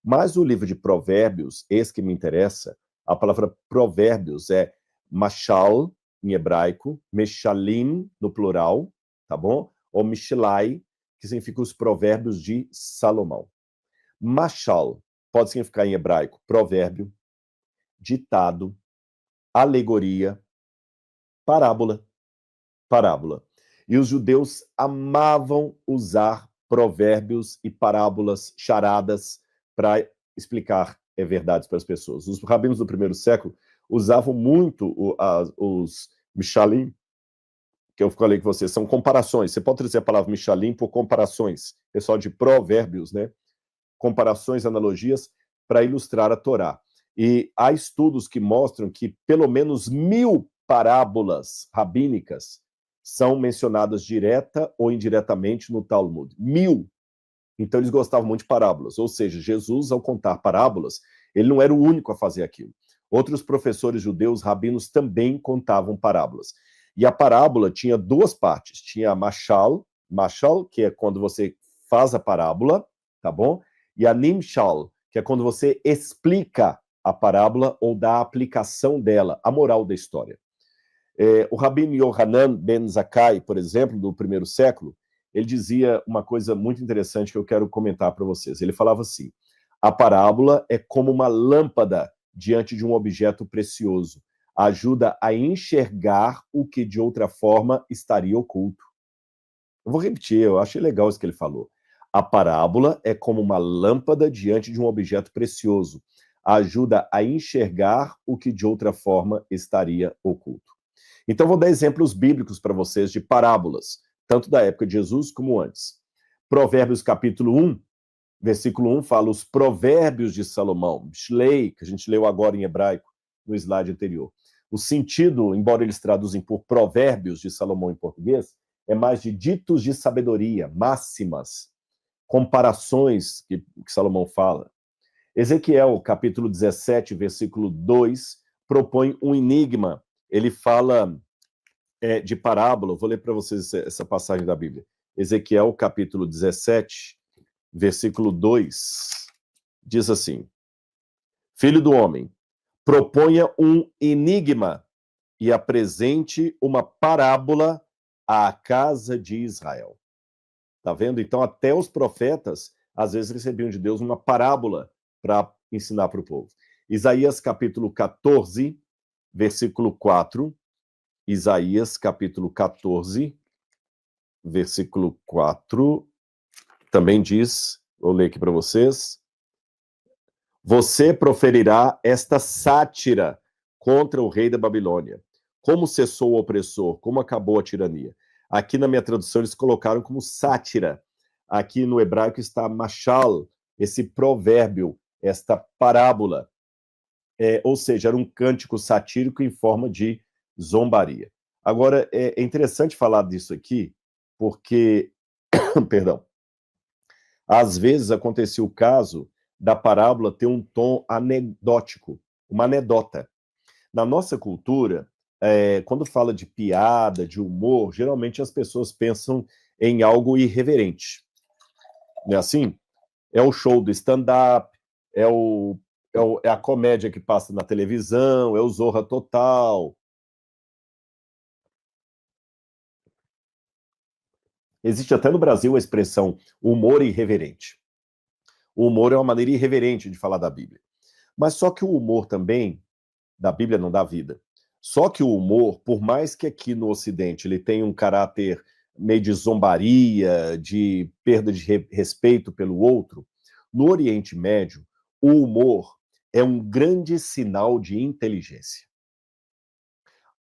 Mas o livro de Provérbios, esse que me interessa, a palavra provérbios é mashal, em hebraico, meshalim, no plural, tá bom? Ou mishlai, que significa os provérbios de Salomão. Mashal pode significar em hebraico provérbio, ditado, alegoria, parábola. Parábola. E os judeus amavam usar provérbios e parábolas, charadas, para explicar verdades para as pessoas. Os rabinos do primeiro século usavam muito os mishalim, que eu falei com você, são comparações. Você pode trazer a palavra mishalim por comparações. Pessoal de provérbios, né? Comparações, analogias, para ilustrar a Torá. E há estudos que mostram que pelo menos 1000 parábolas rabínicas são mencionadas direta ou indiretamente no Talmud. 1000. Então eles gostavam muito de parábolas. Ou seja, Jesus, ao contar parábolas, ele não era o único a fazer aquilo. Outros professores judeus, rabinos, também contavam parábolas. E a parábola tinha duas partes. Tinha a mashal, que é quando você faz a parábola, tá bom? E a nimshal, que é quando você explica a parábola ou dá a aplicação dela, a moral da história. O Rabino Yohanan ben Zakkai, por exemplo, do primeiro século, ele dizia uma coisa muito interessante que eu quero comentar para vocês. Ele falava assim: a parábola é como uma lâmpada diante de um objeto precioso. Ajuda a enxergar o que de outra forma estaria oculto. Eu vou repetir, eu achei legal isso que ele falou. A parábola é como uma lâmpada diante de um objeto precioso. Ajuda a enxergar o que de outra forma estaria oculto. Então, vou dar exemplos bíblicos para vocês de parábolas, tanto da época de Jesus como antes. Provérbios capítulo 1, versículo 1, fala os provérbios de Salomão, Mishlei, que a gente leu agora em hebraico, no slide anterior. O sentido, embora eles traduzem por provérbios de Salomão em português, é mais de ditos de sabedoria, máximas, comparações que Salomão fala. Ezequiel, capítulo 17, versículo 2, propõe um enigma. Ele fala de parábola. Vou ler para vocês essa passagem da Bíblia. Ezequiel, capítulo 17, versículo 2, diz assim: Filho do homem, proponha um enigma e apresente uma parábola à casa de Israel. Tá vendo? Então, até os profetas, às vezes, recebiam de Deus uma parábola para ensinar para o povo. Isaías, capítulo 14, versículo 4. Isaías, capítulo 14, versículo 4, também diz, vou ler aqui para vocês: você proferirá esta sátira contra o rei da Babilônia. Como cessou o opressor, como acabou a tirania. Aqui na minha tradução eles colocaram como sátira. Aqui no hebraico está mashal, esse provérbio, esta parábola. Ou seja, era um cântico satírico em forma de zombaria. Agora, é interessante falar disso aqui, porque, perdão, às vezes acontecia o caso da parábola ter um tom anedótico, uma anedota. Na nossa cultura, quando fala de piada, de humor, geralmente as pessoas pensam em algo irreverente. Não é assim? É o show do stand-up, é a comédia que passa na televisão, é o Zorra Total. Existe até no Brasil a expressão humor irreverente. O humor é uma maneira irreverente de falar da Bíblia. Mas só que o humor também, da Bíblia não dá vida. Só que o humor, por mais que aqui no Ocidente ele tenha um caráter meio de zombaria, de perda de respeito pelo outro, no Oriente Médio, o humor é um grande sinal de inteligência.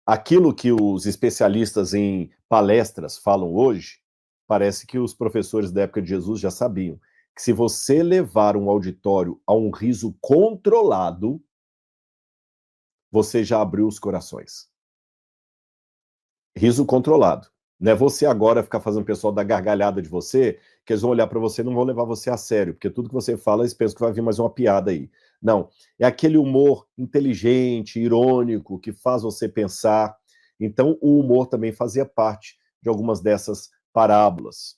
Aquilo que os especialistas em palestras falam hoje, parece que os professores da época de Jesus já sabiam, que se você levar um auditório a um riso controlado, você já abriu os corações. Riso controlado. Não é você agora ficar fazendo o pessoal dar gargalhada de você, que eles vão olhar para você e não vão levar você a sério, porque tudo que você fala, eles pensam que vai vir mais uma piada aí. Não, é aquele humor inteligente, irônico, que faz você pensar. Então, o humor também fazia parte de algumas dessas parábolas.